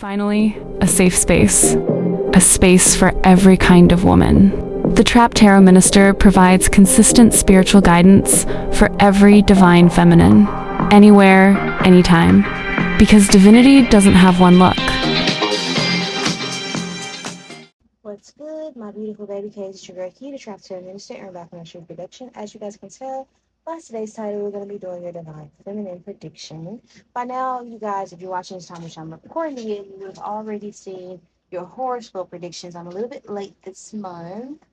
Finally, a safe space. A space for every kind of woman. The Trapped Tarot Minister provides consistent spiritual guidance for every divine feminine. Anywhere, anytime. Because divinity doesn't have one look. What's good, my beautiful baby K's? It's your girl Key, the Trapped Tarot Minister, and we're back on our show production. As you guys can tell by today's title, we're going to be doing your divine feminine prediction. By now, you guys, if you're watching this time which I'm recording it, you would have already seen your horoscope predictions. I'm a little bit late this month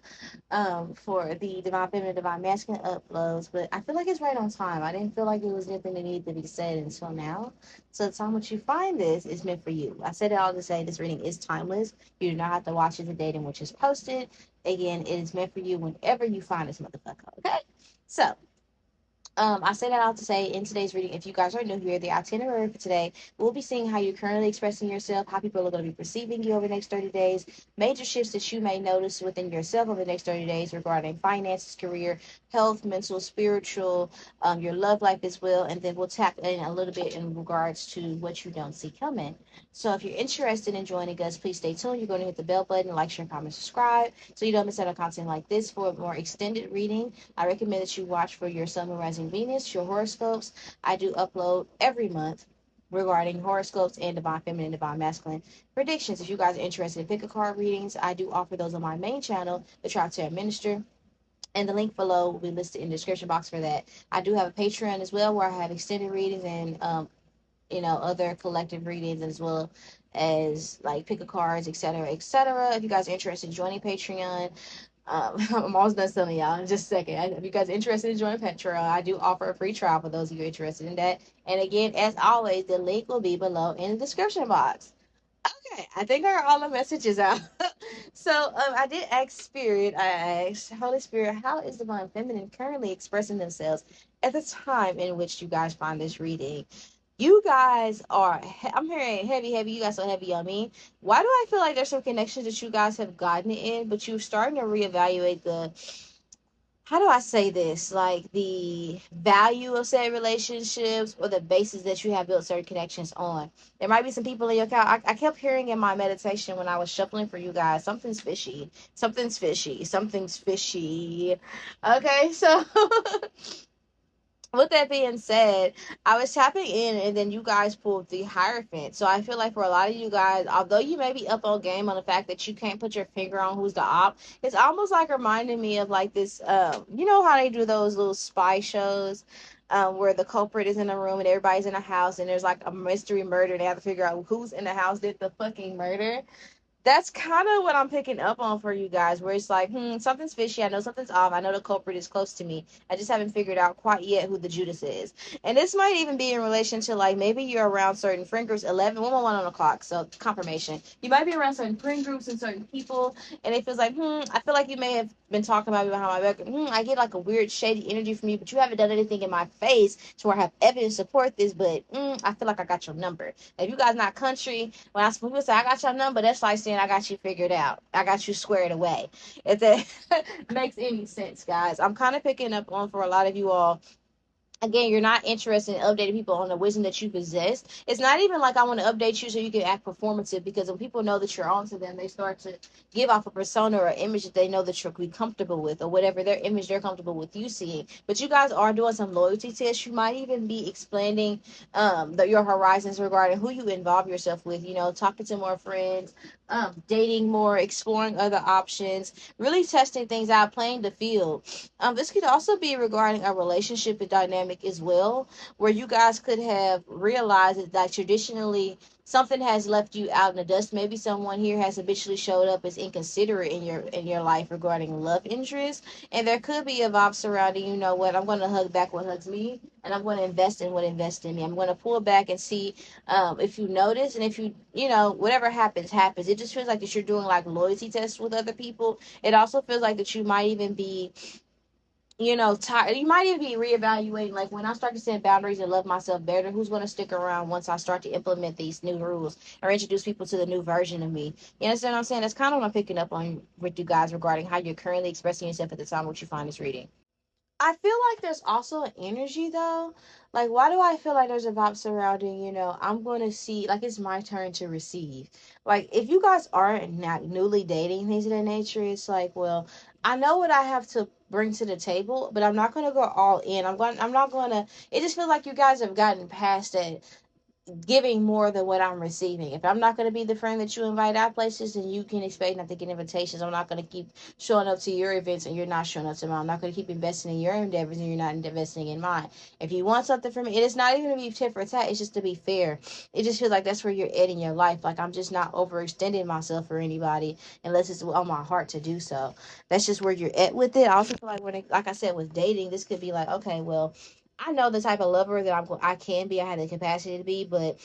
for the Divine Feminine, Divine Masculine uploads, but I feel like it's right on time. I didn't feel like it was anything that needed to be said until now. So the time which you find this is meant for you. I said it all to say this reading is timeless. You do not have to watch it the date in which it's posted. Again, it is meant for you whenever you find this motherfucker, okay? So, I say that all to say in today's reading, if you guys are new here, the itinerary for today, we'll be seeing how you're currently expressing yourself, how people are going to be perceiving you over the next 30 days, major shifts that you may notice within yourself over the next 30 days regarding finances, career, health, mental, spiritual, your love life as well. And then we'll tap in a little bit in regards to what you don't see coming. So if you're interested in joining us, please stay tuned. You're going to hit the bell button, like, share, comment, subscribe, so you don't miss out on content like this. For a more extended reading, I recommend that you watch for your Sun, Moon, Rising, Venus, your horoscopes. I do upload every month regarding horoscopes and divine feminine, divine masculine predictions. If you guys are interested in pick a card readings, I do offer those on my main channel, the Trapped Tarot Minister. And the link below will be listed in the description box for that. I do have a Patreon as well where I have extended readings and other collective readings, as well as like pick a cards, etc., etc. If you guys are interested in joining Patreon, I'm almost done telling y'all in just a second. If you guys are interested in joining Patreon, I do offer a free trial for those of you interested in that. And again, as always, the link will be below in the description box. Okay, I think I got all the messages out. So I did ask Spirit, I asked Holy Spirit, how is divine feminine currently expressing themselves at the time in which you guys find this reading? You guys are, I'm hearing heavy, you guys are heavy on me. Why do I feel like there's some connections that you guys have gotten in, but you're starting to reevaluate how do I say this? Like the value of said relationships or the basis that you have built certain connections on. There might be some people in your account. I kept hearing in my meditation when I was shuffling for you guys, something's fishy. Something's fishy. Something's fishy. Okay, so with that being said, I was tapping in and then you guys pulled the Hierophant. So I feel like for a lot of you guys, although you may be up on game on the fact that you can't put your finger on who's the op, it's almost like reminding me of like this, you know how they do those little spy shows where the culprit is in a room and everybody's in a house and there's like a mystery murder and they have to figure out who's in the house did the fucking murder. That's kind of what I'm picking up on for you guys, where it's like, something's fishy. I know something's off. I know the culprit is close to me. I just haven't figured out quite yet who the Judas is. And this might even be in relation to, like, maybe you're around certain friend groups, 1 on the clock, so confirmation. You might be around certain friend groups and certain people, and it feels like, I feel like you may have been talking about me behind my back. I get, like, a weird, shady energy from you, but you haven't done anything in my face to where I have evidence to support this, but I feel like I got your number. If you guys not country, when people say I got your number, that's like saying I got you figured out. I got you squared away. If that makes any sense, guys. I'm kind of picking up on for a lot of you all. Again, you're not interested in updating people on the wisdom that you possess. It's not even like I want to update you so you can act performative, because when people know that you're onto them, they start to give off a persona or image that they know that you'll be comfortable with, or whatever their image they're comfortable with you seeing. But you guys are doing some loyalty tests. You might even be expanding your horizons regarding who you involve yourself with, talking to more friends, dating more, exploring other options, really testing things out, playing the field. This could also be regarding a relationship and dynamic as well, where you guys could have realized that traditionally something has left you out in the dust. Maybe someone here has habitually showed up as inconsiderate in your life regarding love interest, and there could be a vibe surrounding, you know what, I'm going to hug back what hugs me, and I'm going to invest in what invests in me. I'm going to pull back and see if you notice, and if you whatever happens. It just feels like that you're doing like loyalty tests with other people. It also feels like that you might even be tired. You might even be reevaluating, like, when I start to set boundaries and love myself better, who's going to stick around once I start to implement these new rules or introduce people to the new version of me. You understand what I'm saying? That's kind of what I'm picking up on with you guys regarding how you're currently expressing yourself at the time which you find this reading. I feel like there's also an energy though. Like, why do I feel like there's a vibe surrounding, I'm going to see, like, it's my turn to receive. Like, if you guys aren't not newly dating, things of that nature, it's like, well, I know what I have to bring to the table, but I'm not going to go all in. I'm not going to, it just feels like you guys have gotten past that giving more than what I'm receiving. If I'm not going to be the friend that you invite out places, then you can expect not to get invitations. I'm not going to keep showing up to your events and you're not showing up to mine. I'm not going to keep investing in your endeavors and you're not investing in mine. If you want something from me, and it's not even to be tit for tat, it's just to be fair. It just feels like that's where you're at in your life. Like, I'm just not overextending myself for anybody unless it's on my heart to do so. That's just where you're at with it. I also feel like like I said, with dating, this could be like, okay, well, I know the type of lover that I can be. I have the capacity to be, but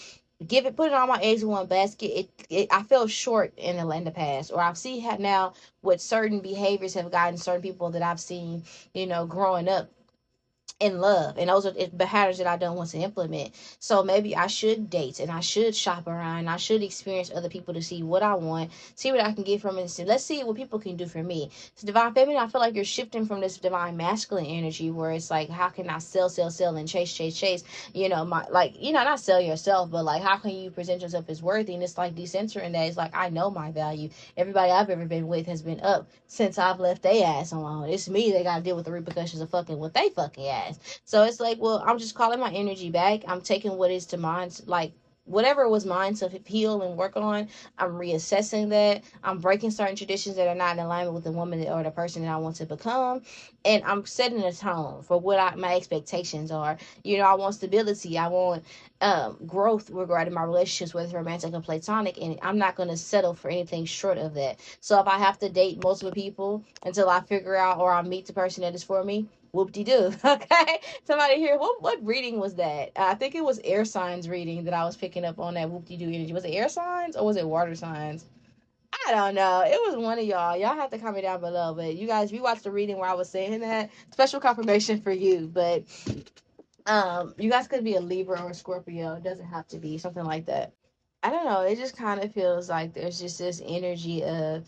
putting all my eggs in one basket. I feel short in the past, or I've seen how now what certain behaviors have gotten certain people that I've seen, growing up in love, and those are the patterns that I don't want to implement. So maybe I should date and I should shop around and I should experience other people to see what I want, see what I can get from it. So let's see what people can do for me. So divine feminine, I feel like you're shifting from this divine masculine energy where it's like, how can I sell and chase, not sell yourself, but like, how can you present yourself as worthy? And it's like decentering that. It's like, I know my value. Everybody I've ever been with has been up since I've left their ass alone. It's me that gotta deal with the repercussions of fucking with they fucking ass. So it's like, well, I'm just calling my energy back. I'm taking what is to mine, like whatever was mine to heal and work on. I'm reassessing that. I'm breaking certain traditions that are not in alignment with the woman or the person that I want to become, and I'm setting a tone for what my expectations are. I want stability. I want growth regarding my relationships, whether romantic or platonic, and I'm not going to settle for anything short of that. So if I have to date multiple people until I figure out or I meet the person that is for me, whoop-de-doo. Okay, somebody here, what reading was that? I think it was air signs reading that I was picking up on, that whoop-de-doo energy. Was it air signs or was it water signs? I don't know. It was one of y'all have to comment down below. But you guys, if you watched the reading where I was saying that, special confirmation for you. But you guys could be a Libra or a Scorpio. It doesn't have to be something like that. I don't know. It just kind of feels like there's just this energy of,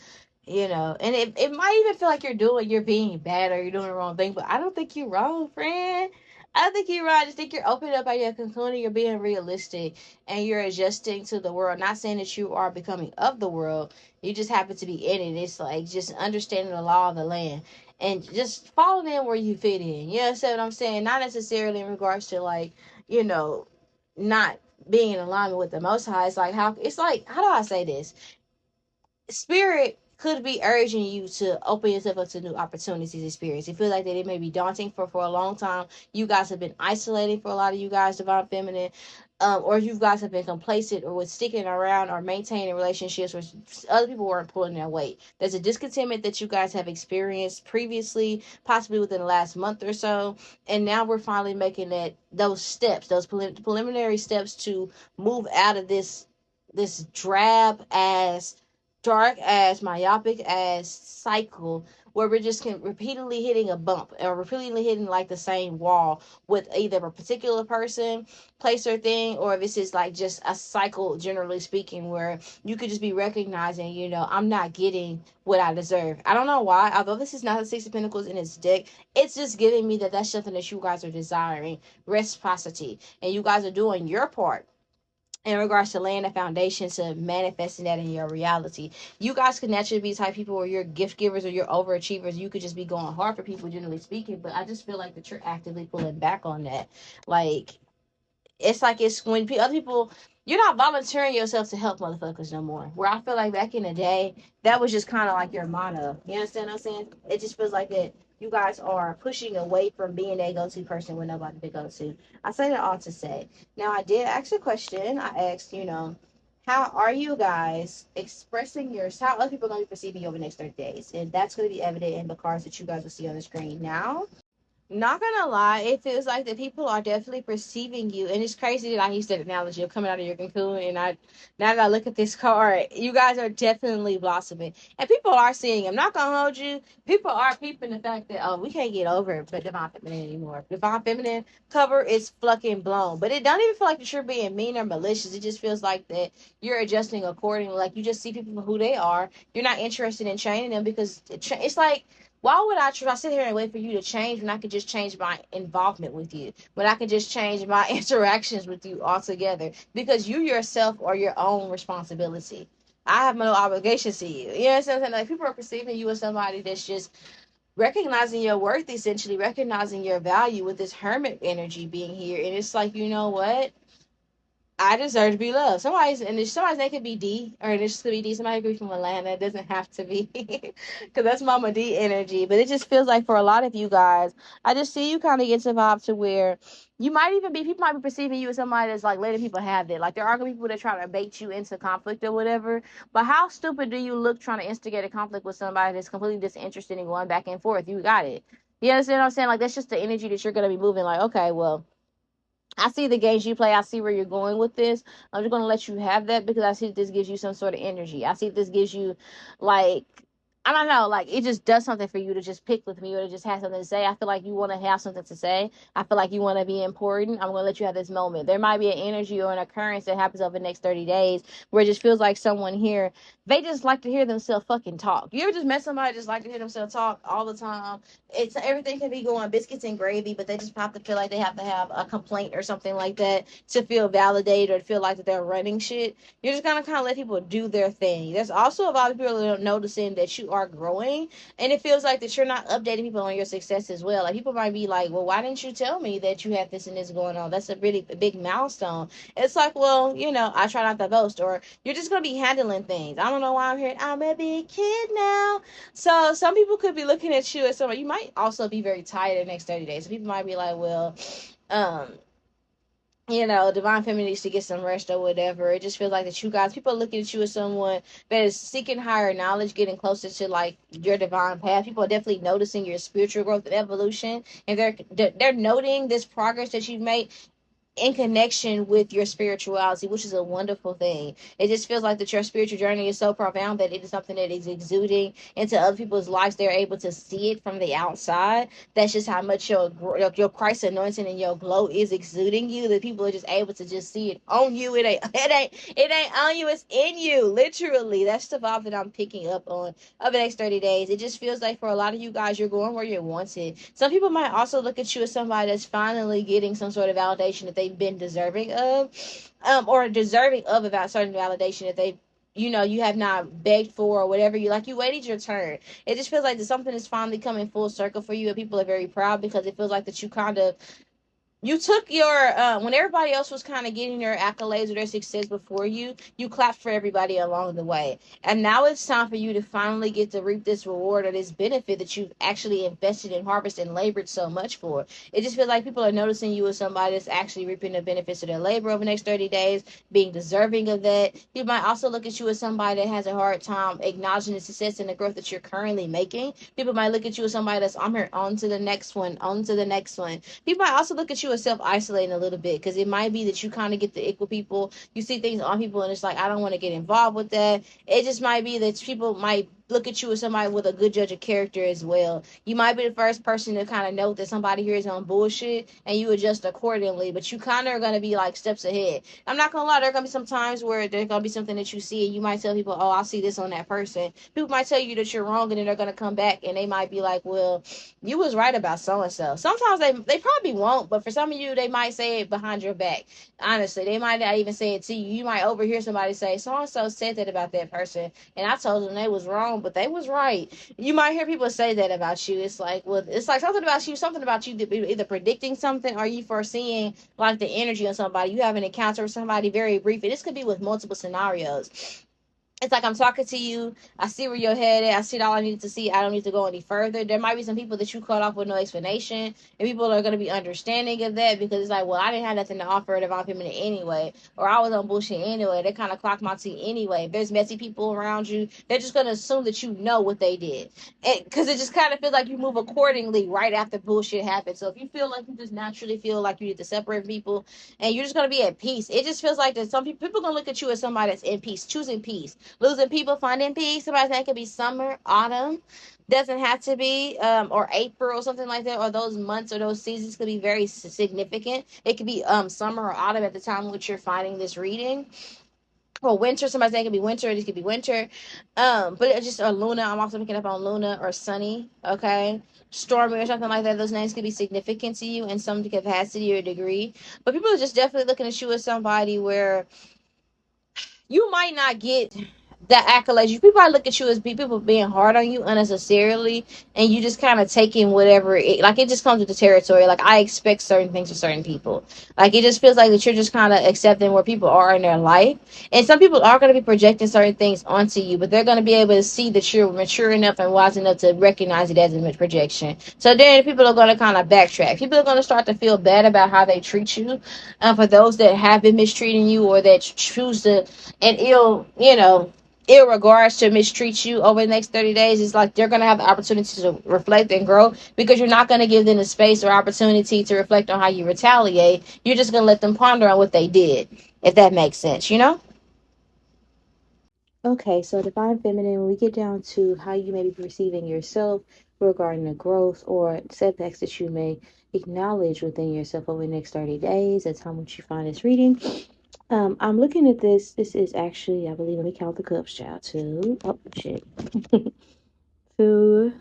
and it might even feel like you're being bad or you're doing the wrong thing, but I don't think you're wrong, friend. I don't think you're right. I just think you're opening up at your concluding, you're being realistic and you're adjusting to the world. Not saying that you are becoming of the world. You just happen to be in it. It's like just understanding the law of the land and just following in where you fit in. You understand what I'm saying? Not necessarily in regards to like, not being in alignment with the Most High. It's like, how do I say this? Spirit could be urging you to open yourself up to new opportunities, experience. You feel like that it may be daunting for a long time. You guys have been isolating for a lot of you guys, divine feminine, or you guys have been complacent or with sticking around or maintaining relationships where other people weren't pulling their weight. There's a discontentment that you guys have experienced previously, possibly within the last month or so, and now we're finally making those steps, those preliminary steps to move out of this drab ass, dark ass, myopic ass cycle where we're just repeatedly hitting a bump or repeatedly hitting like the same wall with either a particular person, place, or thing, or if this is like just a cycle, generally speaking, where you could just be recognizing, I'm not getting what I deserve. I don't know why, although this is not the Six of Pentacles in its deck, it's just giving me that that's something that you guys are desiring, reciprocity, and you guys are doing your part in regards to laying a foundation to manifesting that in your reality. You guys could naturally be the type of people where you're gift givers or you're overachievers. You could just be going hard for people, generally speaking, but I just feel like that you're actively pulling back on that. Like, it's like it's when other people, you're not volunteering yourself to help motherfuckers no more. Where I feel like back in the day, that was just kind of like your motto. You understand what I'm saying? It just feels like that you guys are pushing away from being a go-to person with nobody to go to. I say that all to say. Now, I did ask a question. I asked, how are you guys expressing how other people are going to be perceiving you over the next 30 days? And that's going to be evident in the cards that you guys will see on the screen now. Not gonna lie, it feels like that people are definitely perceiving you, and it's crazy that I used that analogy of coming out of your cocoon. And now that I look at this card, you guys are definitely blossoming, and people are seeing. I'm not gonna hold you. People are peeping the fact that we can't get over it, but divine feminine anymore. Divine feminine cover is fucking blown, but it don't even feel like that you're being mean or malicious. It just feels like that you're adjusting accordingly. Like you just see people for who they are. You're not interested in changing them because it's like Why would I try sit here and wait for you to change when I could just change my involvement with you? When I could just change my interactions with you altogether? Because you yourself are your own responsibility. I have no obligations to you. You know what I'm saying? Like, people are perceiving you as somebody that's just recognizing your worth, essentially recognizing your value with this hermit energy being here. And it's like, you know what? I deserve to be loved. Somebody's name could be D, or it just could be D. Somebody could be from Atlanta. It doesn't have to be, because that's Mama D energy. But it just feels like for a lot of you guys, I just see you kind of get to vibe to where you might even be, people might be perceiving you as somebody that's like letting people have it. Like, there are gonna be people that try to bait you into conflict or whatever. But how stupid do you look trying to instigate a conflict with somebody that's completely disinterested in going back and forth? You got it. You understand what I'm saying? Like, that's just the energy that you're gonna be moving. Like, okay, well, I see the games you play. I see where you're going with this. I'm just going to let you have that because I see this gives you some sort of energy. I see this gives you, like, I don't know, like, it just does something for you to just pick with me or to just have something to say. I feel like you want to have something to say. I feel like you want to be important. I'm going to let you have this moment. There might be an energy or an occurrence that happens over the next 30 days where it just feels like someone here, they just like to hear themselves fucking talk. You ever just met somebody just like to hear themselves talk all the time? It's everything can be going biscuits and gravy, but they just have to feel like they have to have a complaint or something like that to feel validated or to feel like that they're running shit. You're just gonna kind of let people do their thing. There's also a lot of people that are noticing that you are growing, and it feels like that you're not updating people on your success as well. Like, people might be like, well, why didn't you tell me that you had this and this going on? That's a really big milestone. It's like, well, you know, I try not to boast, or you're just gonna be handling things. I don't know why I'm here. I'm a big kid now. So some people could be looking at you as somebody. You might also be very tired the next 30 days. So people might be like, well, um, you know, divine feminine needs to get some rest or whatever. It just feels like that you guys, people are looking at you as someone that is seeking higher knowledge, getting closer to like your divine path. People are definitely noticing your spiritual growth and evolution, and they're noting this progress that you've made in connection with your spirituality, which is a wonderful thing. It just feels like that your spiritual journey is so profound that it is something that is exuding into other people's lives. They're able to see it from the outside. That's just how much your Christ anointing and your glow is exuding you. That people are just able to just see it on you. It ain't on you. It's in you. Literally, that's the vibe that I'm picking up on over the next 30 days. It just feels like for a lot of you guys, you're going where you're wanted. Some people might also look at you as somebody that's finally getting some sort of validation that they've been deserving of, or deserving of a certain validation that they, you know, you have not begged for or whatever. You waited your turn. It just feels like that something is finally coming full circle for you, and people are very proud because it feels like that you kind of, you took your when everybody else was kind of getting their accolades or their success before you, you clapped for everybody along the way, and now it's time for you to finally get to reap this reward or this benefit that you've actually invested in, harvested, and labored so much for. It just feels like people are noticing you as somebody that's actually reaping the benefits of their labor over the next 30 days, being deserving of that. People might also look at you as somebody that has a hard time acknowledging the success and the growth that you're currently making. People might look at you as somebody that's, I'm here, on to the next one, on to the next one. People might also look at you as self-isolating a little bit, because it might be that you kind of get the equal people. You see things on people and it's like, I don't want to get involved with that. It just might be that people might look at you as somebody with a good judge of character as well. You might be the first person to kind of note that somebody here is on bullshit, and you adjust accordingly, but you kind of are going to be like steps ahead. I'm not going to lie, there are going to be some times where there's going to be something that you see and you might tell people, oh, I see this on that person. People might tell you that you're wrong, and then they're going to come back and they might be like, well, you was right about so-and-so. Sometimes they probably won't, but for some of you, they might say it behind your back. Honestly, they might not even say it to you. You might overhear somebody say, so-and-so said that about that person, and I told them they was wrong, but they was right. You might hear people say that about you. It's like, well, it's like something about you either predicting something or you foreseeing like the energy on somebody. You have an encounter with somebody very brief, and this could be with multiple scenarios. It's like, I'm talking to you, I see where you're headed, I see all I needed to see, I don't need to go any further. There might be some people that you cut off with no explanation, and people are going to be understanding of that, because it's like, well, I didn't have nothing to offer Divine Feminine anyway, or I was on bullshit anyway, they kind of clocked my tea anyway. If there's messy people around you, they're just going to assume that you know what they did, because it just kind of feels like you move accordingly right after bullshit happens. So if you feel like you just naturally feel like you need to separate people, and you're just going to be at peace, it just feels like that some people are going to look at you as somebody that's in peace, choosing peace. Losing people, finding peace. Somebody think it could be summer, autumn. Doesn't have to be, or April or something like that. Or those months or those seasons could be very significant. It could be summer or autumn at the time which you're finding this reading. or winter. Somebody's saying it could be winter. This could be winter. But it's just or Luna. I'm also picking up on Luna or Sunny. Okay, Stormy or something like that. Those names could be significant to you in some capacity or degree. But people are just definitely looking at you as somebody where you might not get the accolades. People probably look at you as people being hard on you unnecessarily, and you just kind of taking whatever like it just comes with the territory. Like I expect certain things of certain people. Like it just feels like that you're just kind of accepting where people are in their life, and some people are going to be projecting certain things onto you, but they're going to be able to see that you're mature enough and wise enough to recognize it as a projection. So then people are going to kind of backtrack. People are going to start to feel bad about how they treat you, for those that have been mistreating you or that choose to and ill regards to mistreat you over the next 30 days. It's like they're going to have the opportunity to reflect and grow because you're not going to give them the space or opportunity to reflect on how you retaliate. You're just going to let them ponder on what they did, if that makes sense, you know? Okay, so Divine Feminine, when we get down to how you may be perceiving yourself regarding the growth or setbacks that you may acknowledge within yourself over the next 30 days, the time which you find this reading. I'm looking at this. This is actually, I believe, let me count the cups, child. Two, oh, shit. 2,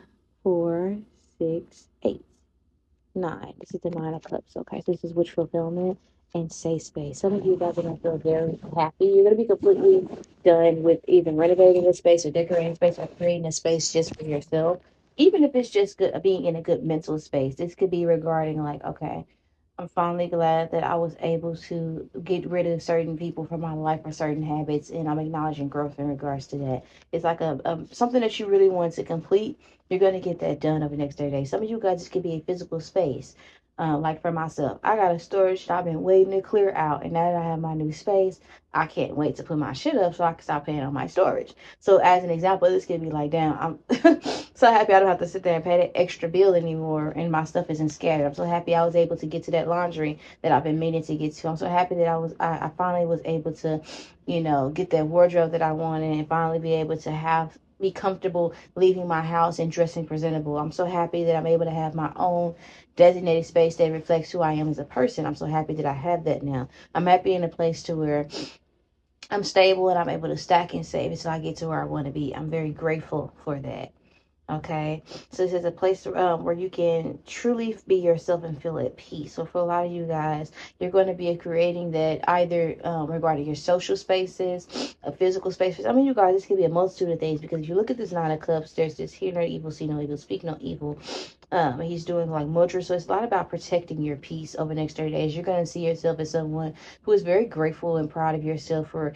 4, 6, 8, 9. This is the 9 of cups. Okay, so this is wish fulfillment and safe space. Some of you guys are going to feel very happy. You're going to be completely done with either renovating a space or decorating a space or creating a space just for yourself. Even if it's just good, being in a good mental space. This could be regarding like, okay, I'm finally glad that I was able to get rid of certain people from my life or certain habits, and I'm acknowledging growth in regards to that. It's like a something that you really want to complete. You're going to get that done over the next 30 days. Some of you guys, this could be a physical space. Like for myself, I got a storage that I've been waiting to clear out, and now that I have my new space, I can't wait to put my shit up so I can stop paying on my storage. So as an example, this could be like, damn, I'm so happy I don't have to sit there and pay that extra bill anymore, and my stuff isn't scattered. I'm so happy I was able to get to that laundry that I've been meaning to get to. I'm so happy that I finally was able to, get that wardrobe that I wanted and finally be able to be comfortable leaving my house and dressing presentable. I'm so happy that I'm able to have my own designated space that reflects who I am as a person. I'm so happy that I have that now. I'm happy in a place to where I'm stable and I'm able to stack and save until I get to where I want to be. I'm very grateful for that. Okay, so this is a place where you can truly be yourself and feel at peace. So for a lot of you guys, you're going to be creating that either regarding your social spaces, physical spaces. I mean, you guys, this could be a multitude of things, because if you look at this 9 of cups, there's this hear no evil, see no evil, speak no evil. He's doing like mudra, so it's a lot about protecting your peace over the next 30 days. You're going to see yourself as someone who is very grateful and proud of yourself for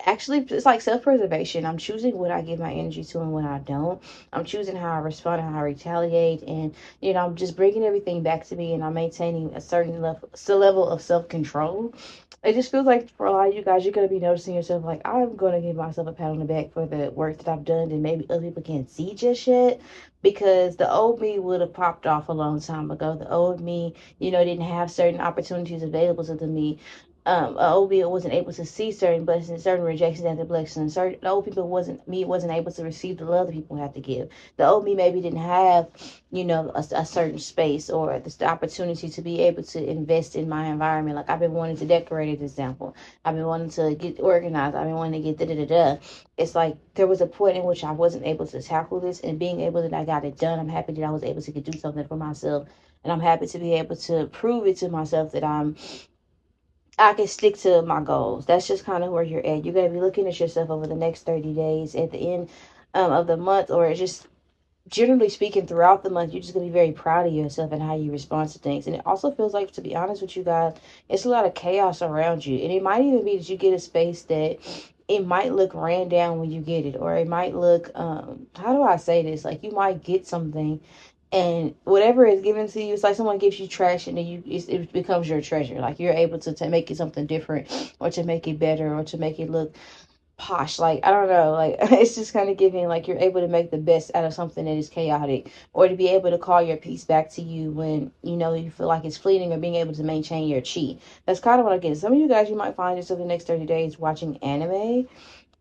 actually, it's like self-preservation. I'm choosing what I give my energy to and what I don't. I'm choosing how I respond and how I retaliate, and I'm just bringing everything back to me, and I'm maintaining a certain level of self-control. It just feels like for a lot of you guys, you're going to be noticing yourself like, I'm going to give myself a pat on the back for the work that I've done, and maybe other people can't see just yet, because the old me would have popped off a long time ago. The old me, didn't have certain opportunities available to the me. Old wasn't able to see certain blessings, certain rejections and blessings. Certain the old people wasn't able to receive the love that people have to give. The old me maybe didn't have, a certain space or the opportunity to be able to invest in my environment. Like I've been wanting to decorate, as example. I've been wanting to get organized. I've been wanting to get da. It's like there was a point in which I wasn't able to tackle this, and being able that I got it done, I'm happy that I was able to do something for myself, and I'm happy to be able to prove it to myself that I can stick to my goals. That's just kind of where you're at. You're going to be looking at yourself over the next 30 days at the end of the month, or just generally speaking throughout the month. You're just going to be very proud of yourself and how you respond to things. And it also feels like, to be honest with you guys, it's a lot of chaos around you. And it might even be that you get a space that it might look ran down when you get it, or it might look, how do I say this? Like you might get something, and whatever is given to you, it's like someone gives you trash, and then it becomes your treasure. Like you're able to make it something different, or to make it better, or to make it look posh. Like I don't know, like it's just kind of giving like you're able to make the best out of something that is chaotic, or to be able to call your peace back to you when you feel like it's fleeting, or being able to maintain your chi. That's kind of what I get. Some of you guys, you might find yourself the next 30 days watching anime.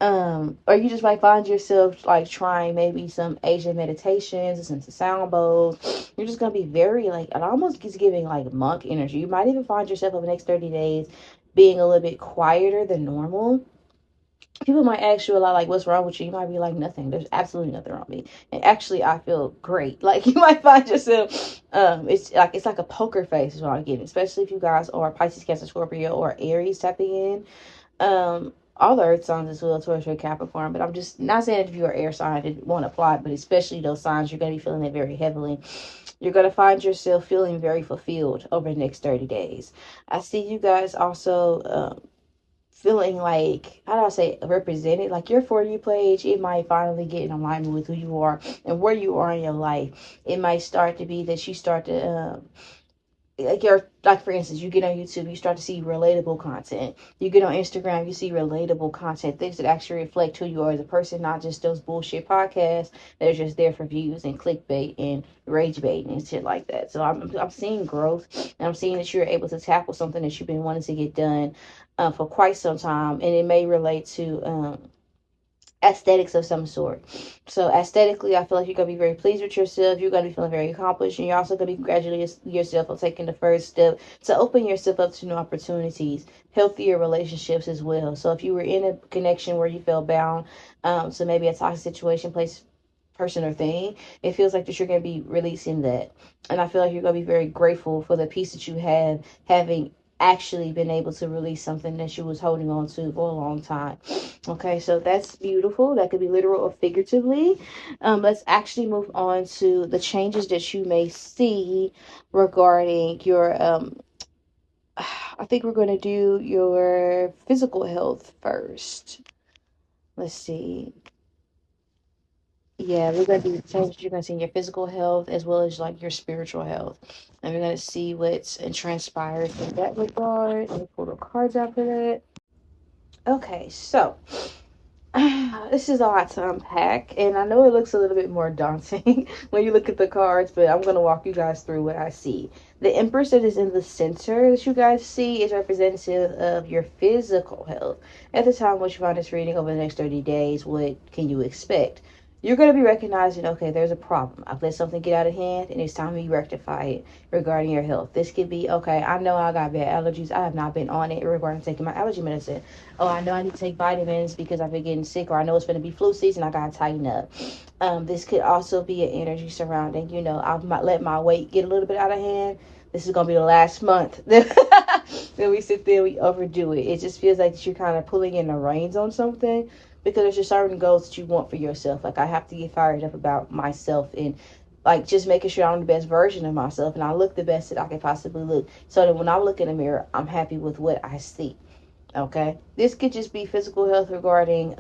Or you just might find yourself like trying maybe some Asian meditations and some sound bowls. You're just gonna be very like, it almost gets giving like monk energy. You might even find yourself over the next 30 days being a little bit quieter than normal. people might ask you a lot, like, what's wrong with you? You might be like, nothing. There's absolutely nothing wrong with me. And actually, I feel great. Like, you might find yourself, it's like a poker face is what I'm getting, especially if you guys are Pisces, Cancer, Scorpio, or Aries tapping in. All the earth signs as well, Taurus, Capricorn. But I'm just not saying if you're an air sign, it won't apply, but especially those signs, you're going to be feeling it very heavily. You're going to find yourself feeling very fulfilled over the next 30 days. I see you guys also, feeling like, how do I say, represented. Like your For You page, it might finally get in alignment with who you are and where you are in your life. It might start to be that you start to like for instance, you get on YouTube, you start to see relatable content. You get on Instagram, you see relatable content, things that actually reflect who you are as a person, not just those bullshit podcasts that are just there for views and clickbait and rage bait and shit like that. So I'm seeing growth, and I'm seeing that you're able to tackle something that you've been wanting to get done for quite some time, and it may relate to aesthetics of some sort. So aesthetically, I feel like you're going to be very pleased with yourself. You're going to be feeling very accomplished, and you're also going to be congratulating yourself on taking the first step to open yourself up to new opportunities, healthier relationships as well. So if you were in a connection where you felt bound to maybe a toxic situation, place, person, or thing, it feels like that you're going to be releasing that. And I feel like you're going to be very grateful for the peace that you have, having actually been able to release something that you was holding on to for a long time. Okay, so that's beautiful. That could be literal or figuratively. Let's actually move on to the changes that you may see regarding your I think we're going to do your physical health first. Let's see. Yeah, we're going to do changes you're going to see in your physical health as well as like your spiritual health. And we're going to see what's transpired in that regard. Let me pull the cards out for that. Okay, so this is a lot to unpack, and I know it looks a little bit more daunting when you look at the cards, but I'm going to walk you guys through what I see. The Empress that is in the center that you guys see is representative of your physical health. At the time which you find this reading over the next 30 days, what can you expect? You're going to be recognizing, okay, there's a problem. I've let something get out of hand, and it's time to rectify it regarding your health. This could be, okay, I know I got bad allergies. I have not been on it regarding taking my allergy medicine. Oh, I know I need to take vitamins because I've been getting sick, or I know it's going to be flu season. I got to tighten up. This could also be an energy surrounding, I might let my weight get a little bit out of hand. This is going to be the last month. Then we sit there, we overdo it. It just feels like you're kind of pulling in the reins on something, because there's just certain goals that you want for yourself. Like, I have to get fired up about myself and like just making sure I'm the best version of myself and I look the best that I can possibly look, so that when I look in the mirror, I'm happy with what I see. Okay, this could just be physical health regarding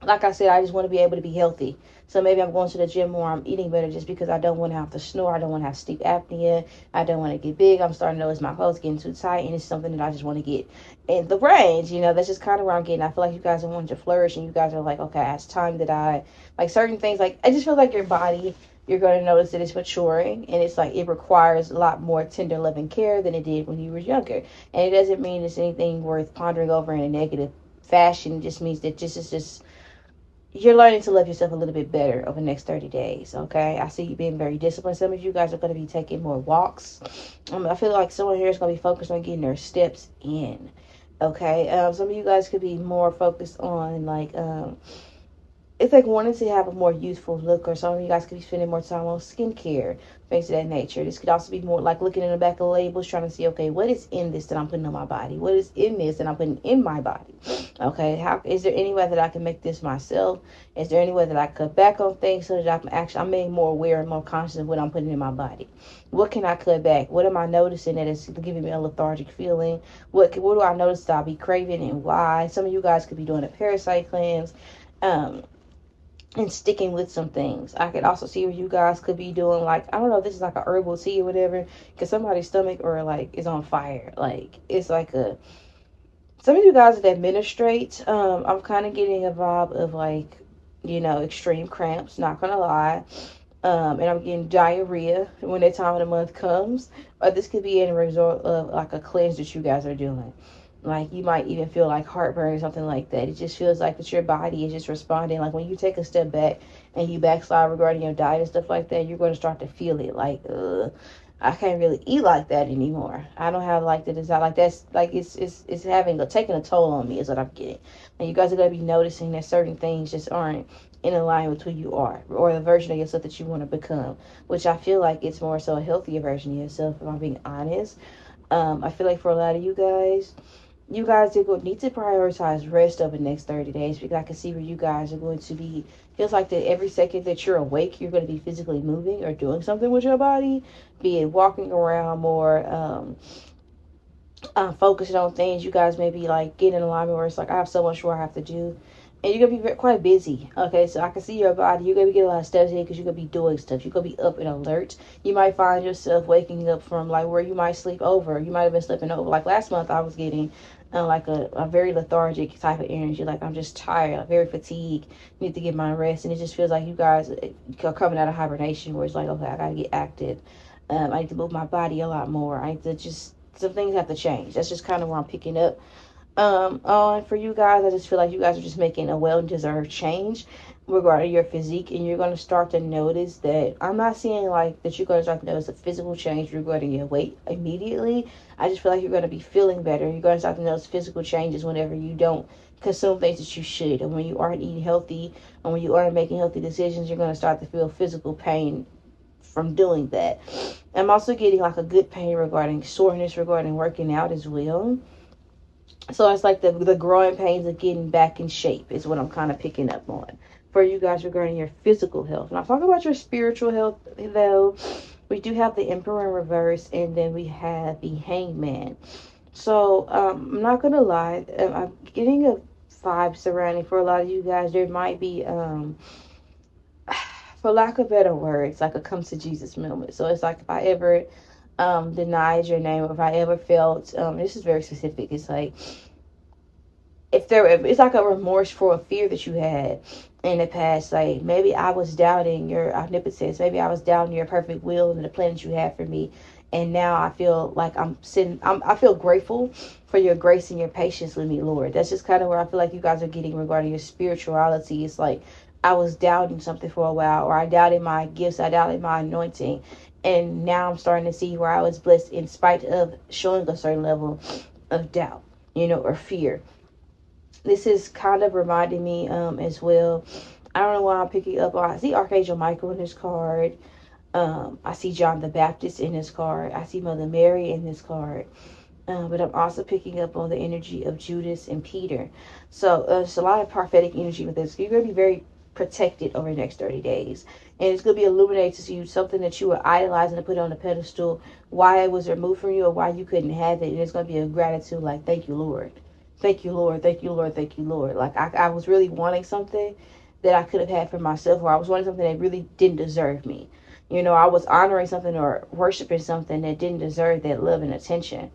like I said, I just want to be able to be healthy. So maybe I'm going to the gym more, I'm eating better just because I don't want to have to snore. I don't want to have sleep apnea. I don't want to get big. I'm starting to notice my clothes getting too tight, and it's something that I just want to get in the range. That's just kind of where I'm getting. I feel like you guys are wanting to flourish, and you guys are like, okay, it's time that I, like certain things, like I just feel like your body, you're going to notice that it's maturing, and it's like it requires a lot more tender love and care than it did when you were younger. And it doesn't mean it's anything worth pondering over in a negative fashion. It just means that just you're learning to love yourself a little bit better over the next 30 days, okay? I see you being very disciplined. Some of you guys are going to be taking more walks. I feel like someone here is going to be focused on getting their steps in, okay? Some of you guys could be more focused on, like, it's like wanting to have a more youthful look, or some of you guys could be spending more time on skincare, things of that nature. This could also be more like looking in the back of labels, trying to see, okay, what is in this that I'm putting on my body? What is in this that I'm putting in my body? Okay, how is there any way that I can make this myself? Is there any way that I cut back on things so that I'm being more aware and more conscious of what I'm putting in my body? What can I cut back? What am I noticing that is giving me a lethargic feeling? What do I notice that I'll be craving, and why? Some of you guys could be doing a parasite cleanse. And sticking with some things. I could also see where you guys could be doing, like, I don't know if this is like a herbal tea or whatever, because somebody's stomach or like is on fire. Like, it's like some of you guys that administrate, I'm kind of getting a vibe of like, extreme cramps, not gonna lie. And I'm getting diarrhea when that time of the month comes. Or this could be in a result of like a cleanse that you guys are doing. Like, you might even feel like heartburn or something like that. It just feels like that your body is just responding. Like, when you take a step back and you backslide regarding your diet and stuff like that, you're going to start to feel it. Like, I can't really eat like that anymore. I don't have like the desire, like that's like it's having taking a toll on me is what I'm getting. And you guys are gonna be noticing that certain things just aren't in alignment with who you are or the version of yourself that you want to become, which I feel like it's more so a healthier version of yourself, if I'm being honest. I feel like for a lot of you guys are going to need to prioritize rest over the next 30 days, because I can see where you guys are going to be. Feels like that every second that you're awake, you're going to be physically moving or doing something with your body, be it walking around more, focusing on things. You guys may be like getting in alignment where it's like, I have so much more I have to do. And you're going to be quite busy. Okay, so I can see your body. You're going to be getting a lot of steps in because you're going to be doing stuff. You're going to be up and alert. You might find yourself waking up from like where you might sleep over. You might have been sleeping over. Like last month, I was getting like a very lethargic type of energy. Like I'm just tired, I'm very fatigued, need to get my rest. And it just feels like you guys are coming out of hibernation where it's like, okay, I got to get active. I need to move my body a lot more. I need to just, some things have to change. That's just kind of where I'm picking up on for you guys. I just feel like you guys are just making a well-deserved change regarding your physique, and you're going to start to notice that I'm not seeing like that you're going to start to notice a physical change regarding your weight immediately. I just feel like you're going to be feeling better. You're going to start to notice physical changes whenever you don't consume things that you should, and when you aren't eating healthy, and when you aren't making healthy decisions, you're going to start to feel physical pain from doing that. I'm also getting like a good pain regarding soreness regarding working out as well. So it's like the growing pains of getting back in shape is what I'm kind of picking up on for you guys regarding your physical health. Now, talk about your spiritual health, though. We do have the Emperor in reverse, and then we have the Hangman. So I'm not gonna lie, I'm getting a vibe surrounding for a lot of you guys. There might be, for lack of better words, like a come to Jesus moment. So it's like if I ever denied your name, or if I ever felt, this is very specific, it's like it's like a remorse for a fear that you had in the past. Like maybe I was doubting your omnipotence, maybe I was doubting your perfect will and the plan that you had for me, and now I feel like I feel grateful for your grace and your patience with me, Lord. That's just kind of where I feel like you guys are getting regarding your spirituality. It's like I was doubting something for a while, or I doubted my gifts, I doubted my anointing, and now I'm starting to see where I was blessed in spite of showing a certain level of doubt, or fear. This is kind of reminding me as well. I don't know why I'm picking up. I see Archangel Michael in this card. I see John the Baptist in this card. I see Mother Mary in this card. But I'm also picking up on the energy of Judas and Peter. So there's a lot of prophetic energy with this. You're going to be very protected over the next 30 days. And it's going to be illuminated to you something that you were idolizing to put on a pedestal, why it was removed from you or why you couldn't have it. And it's going to be a gratitude like, thank you, Lord. Thank you, Lord. Thank you, Lord. Thank you, Lord. Like I was really wanting something that I could have had for myself, or I was wanting something that really didn't deserve me. I was honoring something or worshiping something that didn't deserve that love and attention.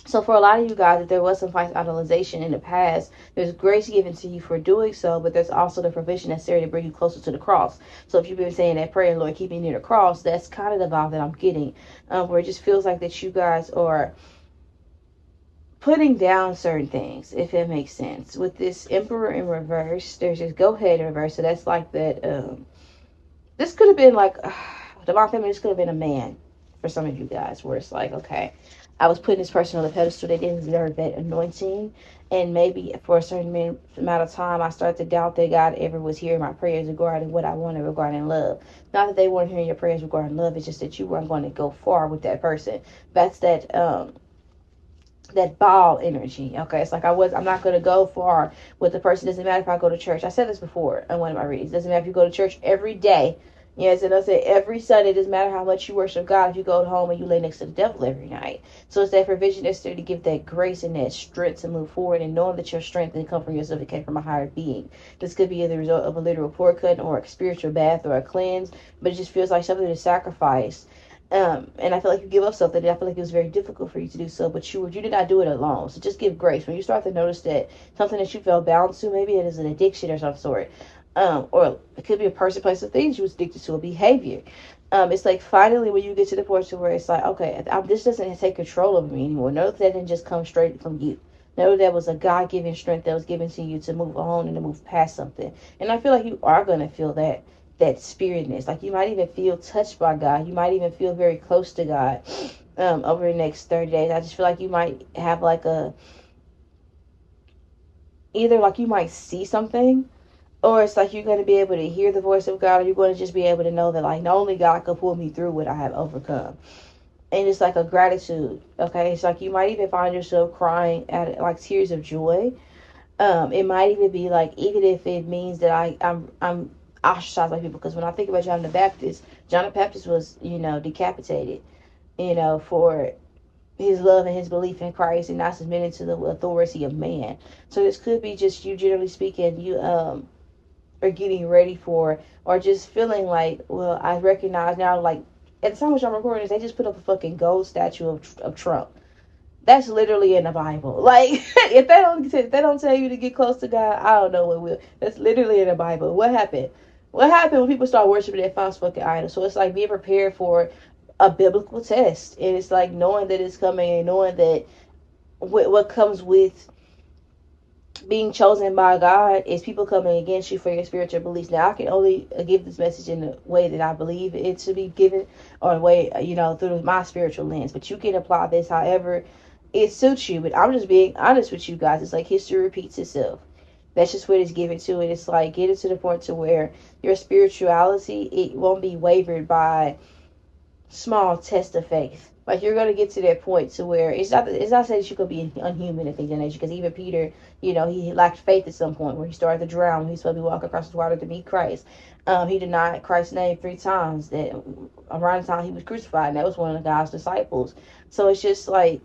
So for a lot of you guys, if there was some false idolization in the past, there's grace given to you for doing so, but there's also the provision necessary to bring you closer to the cross. So if you've been saying that prayer, Lord, keep me near the cross, that's kind of the vibe that I'm getting, where it just feels like that you guys are putting down certain things, if it makes sense. With this Emperor in reverse, there's this Go-Head in reverse, so that's like that, this could have been like, Divine Feminine, this could have been a man for some of you guys, where it's like, okay, I was putting this person on the pedestal, they didn't deserve that anointing, and maybe for a certain amount of time, I started to doubt that God ever was hearing my prayers regarding what I wanted regarding love. Not that they weren't hearing your prayers regarding love, it's just that you weren't going to go far with that person. That's that ball energy. Okay, it's like I'm not going to go far with the person. Doesn't matter if I go to church. I said this before in one of my readings. Doesn't matter if you go to church every day. Yes, and I said every Sunday. It doesn't matter how much you worship God if you go home and you lay next to the devil every night. So it's that provision necessary to give that grace and that strength to move forward, and knowing that your strength didn't come from yourself, it came from a higher being. This could be the result of a literal pour cut or a spiritual bath or a cleanse, but it just feels like something to sacrifice. And I feel like you give up something, and I feel like it was very difficult for you to do so, but you did not do it alone. So just give grace. When you start to notice that something that you felt bound to, maybe it is an addiction or some sort, or it could be a person, place, or things you was addicted to, a behavior. It's like finally when you get to the point where it's like, okay, this doesn't take control over me anymore. Know that didn't just come straight from you. Know that was a God-given strength that was given to you to move on and to move past something. And I feel like you are going to feel that that spiritness. Like you might even feel touched by God. You might even feel very close to God over the next 30 days. I just feel like you might have like either like you might see something, or it's like you're going to be able to hear the voice of God, or you're going to just be able to know that like not only God could pull me through what I have overcome. And it's like a gratitude. Okay, it's like you might even find yourself crying at like tears of joy. It might even be like, even if it means that I'm ostracized by people, because when I think about John the Baptist was, decapitated, for his love and his belief in Christ and not submitting to the authority of man. So this could be just you, generally speaking, you are getting ready for, or just feeling like, well, I recognize now, like at the time which I'm recording this, they just put up a fucking gold statue of Trump. That's literally in the Bible. Like, if they don't tell you to get close to God, I don't know what will. That's literally in the Bible. What happened? What happened when people start worshiping that false fucking idol? So it's like being prepared for a biblical test. And it's like knowing that it's coming, and knowing that what comes with being chosen by God is people coming against you for your spiritual beliefs. Now, I can only give this message in the way that I believe it to be given, or the way, through my spiritual lens. But you can apply this however it suits you. But I'm just being honest with you guys. It's like history repeats itself. That's just what it's given to it. It's like get it to the point to where your spirituality, it won't be wavered by small tests of faith. Like you're gonna get to that point to where it's not saying that you could be unhuman and things of that nature. Because even Peter, he lacked faith at some point where he started to drown when he's supposed to be walking across the water to meet Christ. He denied Christ's name 3 times. That around the time he was crucified, and that was one of God's disciples. So it's just like,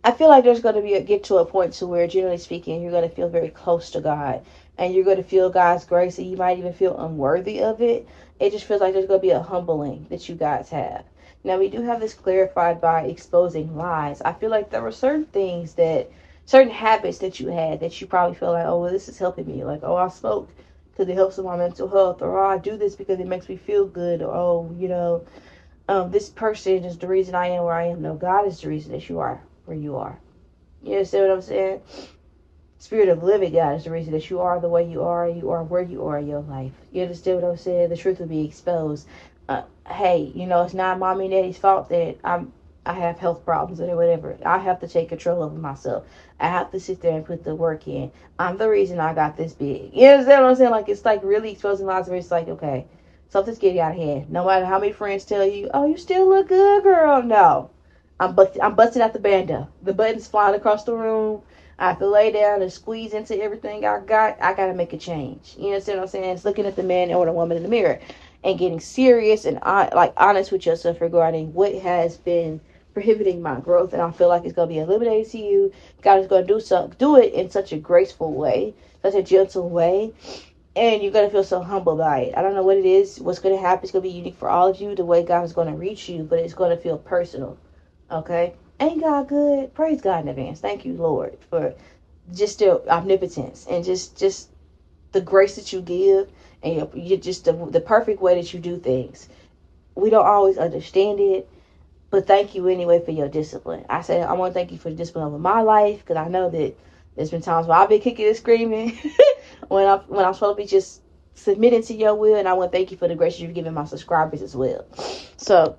I feel like there's going to get to a point to where, generally speaking, you're going to feel very close to God, and you're going to feel God's grace, and you might even feel unworthy of it. It just feels like there's going to be a humbling that you guys have. Now, we do have this clarified by exposing lies. I feel like there were certain habits that you had that you probably feel like, oh, well, this is helping me. Like, oh, I smoke because it helps with my mental health, or oh, I do this because it makes me feel good, or oh, this person is the reason I am where I am. No, God is the reason that you are where you are. You understand what I'm saying? Spirit of living God is the reason that you are the way you are where you are in your life. You understand what I'm saying? The truth will be exposed. Hey, it's not mommy and daddy's fault that I have health problems or whatever. I have to take control over myself. I have to sit there and put the work in. I'm the reason I got this big. You understand what I'm saying? Like, it's like really exposing lies where it's like, okay, something's getting out of hand. No matter how many friends tell you, oh, you still look good, girl. No. I'm busting out the bando. The buttons flying across the room. I have to lay down and squeeze into everything I got. I got to make a change. You understand what I'm saying? It's looking at the man or the woman in the mirror and getting serious and honest with yourself regarding what has been prohibiting my growth. And I feel like it's going to be eliminated to you. God is going to do it in such a graceful way, such a gentle way. And you're going to feel so humble by it. I don't know what it is. What's going to happen is going to be unique for all of you. The way God is going to reach you, but it's going to feel personal. Okay? Ain't God good? Praise God in advance. Thank you, Lord, for just the omnipotence and just the grace that you give, and you're just the perfect way that you do things. We don't always understand it, but thank you anyway for your discipline. I want to thank you for the discipline over my life, because I know that there's been times where I've been kicking and screaming when I'm supposed to be just submitting to your will, and I want to thank you for the grace you've given my subscribers as well. So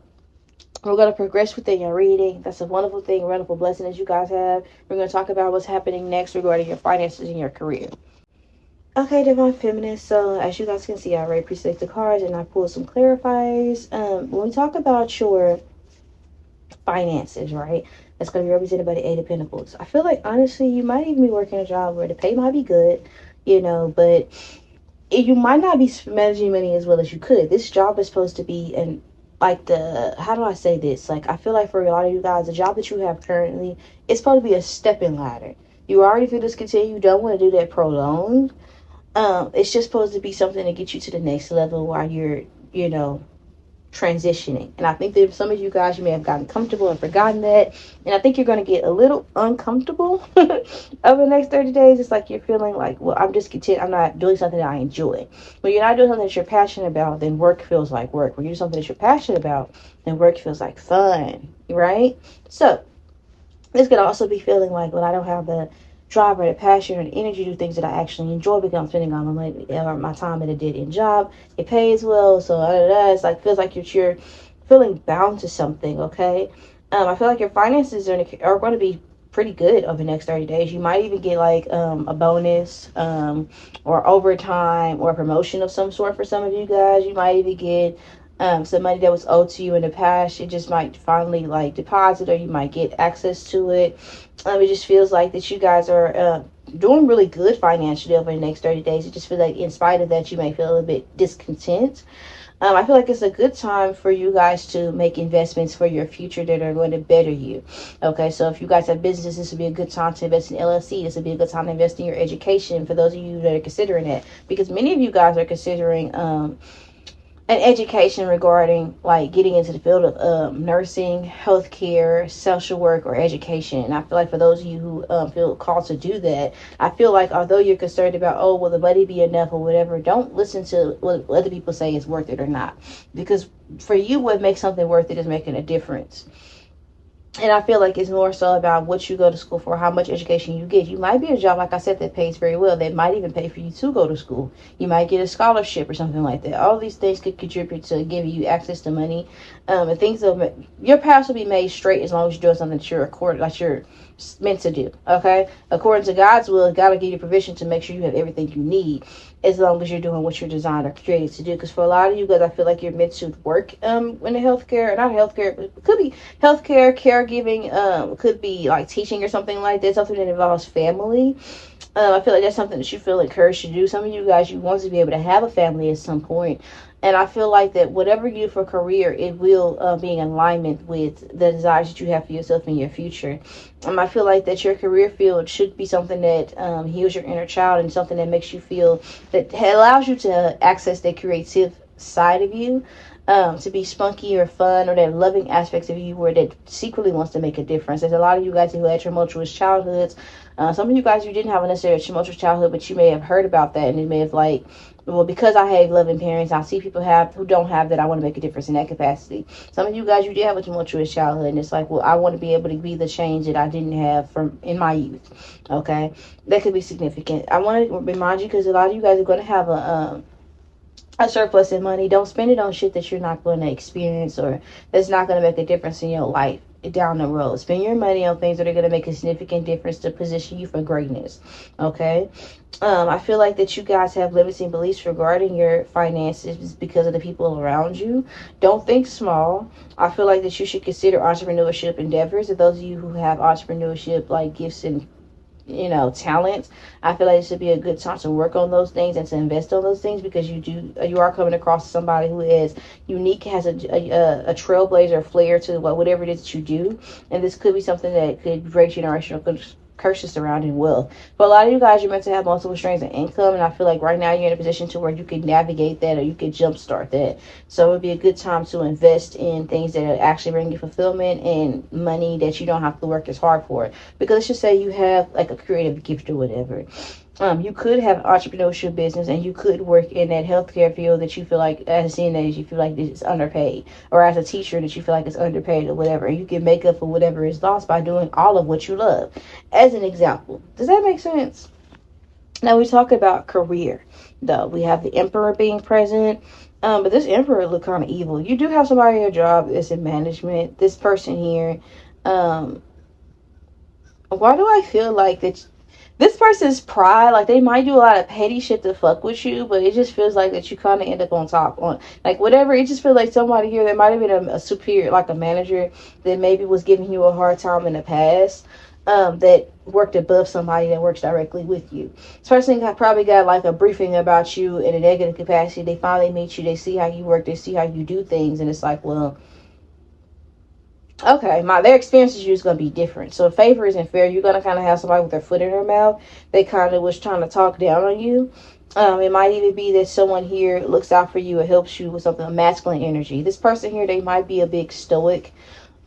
we're going to progress within your reading. That's a wonderful thing, a wonderful blessing that you guys have. We're going to talk about what's happening next regarding your finances and your career. Okay, Divine Feminine. So as you guys can see, I already pre-selected the cards and I pulled some clarifiers. When we talk about your finances, right, that's going to be represented by the 8 of Pentacles. I feel like, honestly, you might even be working a job where the pay might be good, but you might not be managing money as well as you could. This job is supposed to be how do I say this? Like, I feel like for a lot of you guys, the job that you have currently, it's supposed to be a stepping ladder. You already feel discontent. You don't want to do that prolonged. It's just supposed to be something to get you to the next level while you're, transitioning. And I think that some of you guys, you may have gotten comfortable and forgotten that. And I think you're going to get a little uncomfortable over the next 30 days. It's like you're feeling like, well, I'm just content. I'm not doing something that I enjoy. When you're not doing something that you're passionate about, then work feels like work. When you do something that you're passionate about, then work feels like fun, right? So this could also be feeling like, well, I don't have the drive or the passion or the energy to do things that I actually enjoy, because I'm spending all my money or my time at a dead end job. It pays well, so it's like feels like you're feeling bound to something. Okay, I feel like your finances are going to be pretty good over the next 30 days. You might even get like a bonus or overtime or a promotion of some sort for some of you guys. You might even get some money that was owed to you in the past. You just might finally like deposit, or you might get access to it. It just feels like that you guys are doing really good financially over the next 30 days. It just feels like in spite of that, you may feel a little bit discontent. I feel like it's a good time for you guys to make investments for your future that are going to better you. Okay, so if you guys have businesses, this would be a good time to invest in LLC. This would be a good time to invest in your education for those of you that are considering it, because many of you guys are considering an education regarding like getting into the field of nursing, healthcare, social work, or education. And I feel like for those of you who feel called to do that, I feel like although you're concerned about, oh, will the money be enough or whatever, don't listen to what other people say is worth it or not. Because for you, what makes something worth it is making a difference. And I feel like it's more so about what you go to school for, how much education you get. You might be a job, like I said, that pays very well. They might even pay for you to go to school. You might get a scholarship or something like that. All these things could contribute to giving you access to money. And things of your paths will be made straight as long as you're doing something that you're meant to do. Okay, according to God's will, God will give you permission to make sure you have everything you need, as long as you're doing what you're designed or created to do. Because for a lot of you guys, I feel like you're meant to work in the healthcare, not healthcare, it could be healthcare, caregiving, could be like teaching or something like that, something that involves family. I feel like that's something that you feel encouraged to do. Some of you guys, you want to be able to have a family at some point. And I feel like that whatever you do for career, it will be in alignment with the desires that you have for yourself in your future. I feel like that your career field should be something that heals your inner child, and something that makes you feel, that allows you to access that creative side of you, to be spunky or fun, or that loving aspects of you where that secretly wants to make a difference. There's a lot of you guys who had tumultuous childhoods. Some of you guys, you didn't have a necessarily tumultuous childhood, but you may have heard about that, and it may have like, well, because I have loving parents, I see people who don't have that. I want to make a difference in that capacity. Some of you guys, you did have a tumultuous childhood, and it's like, well, I want to be able to be the change that I didn't have in my youth. Okay, that could be significant. I want to remind you, because a lot of you guys are going to have a surplus in money. Don't spend it on shit that you're not going to experience, or that's not going to make a difference in your life down the road. Spend your money on things that are going to make a significant difference to position you for greatness. Okay. I feel like that you guys have limiting beliefs regarding your finances because of the people around you. Don't think small. I feel like that you should consider entrepreneurship endeavors. And those of you who have entrepreneurship like gifts and talent, I feel like it should be a good time to work on those things and to invest on those things, because you are coming across somebody who is unique, has a trailblazer flair to whatever it is that you do, and this could be something that could break generational curses surrounding wealth. But a lot of you guys, you're meant to have multiple streams of income, and I feel like right now you're in a position to where you can navigate that, or you can jumpstart that. So it would be a good time to invest in things that actually bring you fulfillment and money that you don't have to work as hard for. Because let's just say you have like a creative gift or whatever. You could have an entrepreneurship business, and you could work in that healthcare field that you feel like, as a CNA, you feel like this is underpaid, or as a teacher that you feel like it's underpaid or whatever. And you can make up for whatever is lost by doing all of what you love. As an example, does that make sense? Now we talk about career, though. We have the Emperor being present. But this Emperor look kind of evil. You do have somebody in your job that's in management. This person here, why do I feel like that? This person's pride, like they might do a lot of petty shit to fuck with you, but it just feels like that you kind of end up on top on like whatever. It just feels like somebody here that might have been a superior, like a manager that maybe was giving you a hard time in the past, that worked above somebody that works directly with you. This person probably got like a briefing about you in a negative capacity. They finally meet you, they see how you work, they see how you do things, and it's like, well, okay, their experience with you is going to be different. So favor isn't fair. You're going to kind of have somebody with their foot in their mouth. They kind of was trying to talk down on you. It might even be that someone here looks out for you or helps you with something, a masculine energy. This person here, they might be a big stoic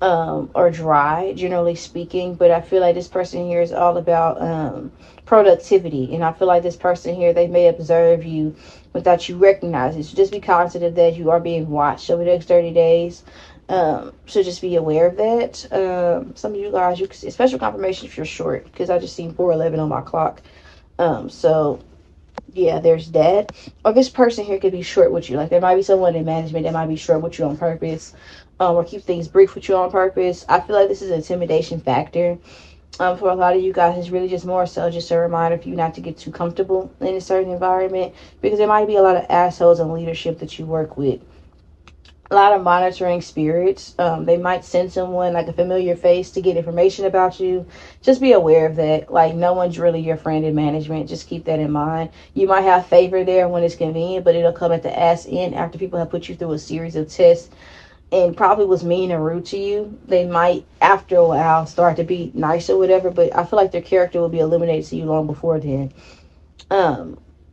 or dry, generally speaking. But I feel like this person here is all about productivity. And I feel like this person here, they may observe you without you recognizing it. So just be cognizant that you are being watched over the next 30 days. So just be aware of that. Some of you guys, you can see special confirmation if you're short, because I just seen 411 on my clock. So yeah, there's that. Or this person here could be short with you. Like there might be someone in management that might be short with you on purpose, or keep things brief with you on purpose. I feel like this is an intimidation factor. For a lot of you guys, it's really just more so just a reminder for you not to get too comfortable in a certain environment, because there might be a lot of assholes in leadership that you work with. A lot of monitoring spirits. They might send someone like a familiar face to get information about you. Just be aware of that. Like no one's really your friend in management. Just keep that in mind. You might have favor there when it's convenient, but it'll come at the ass end after people have put you through a series of tests and probably was mean and rude to you. They might after a while start to be nice or whatever, but I feel like their character will be illuminated to you long before then.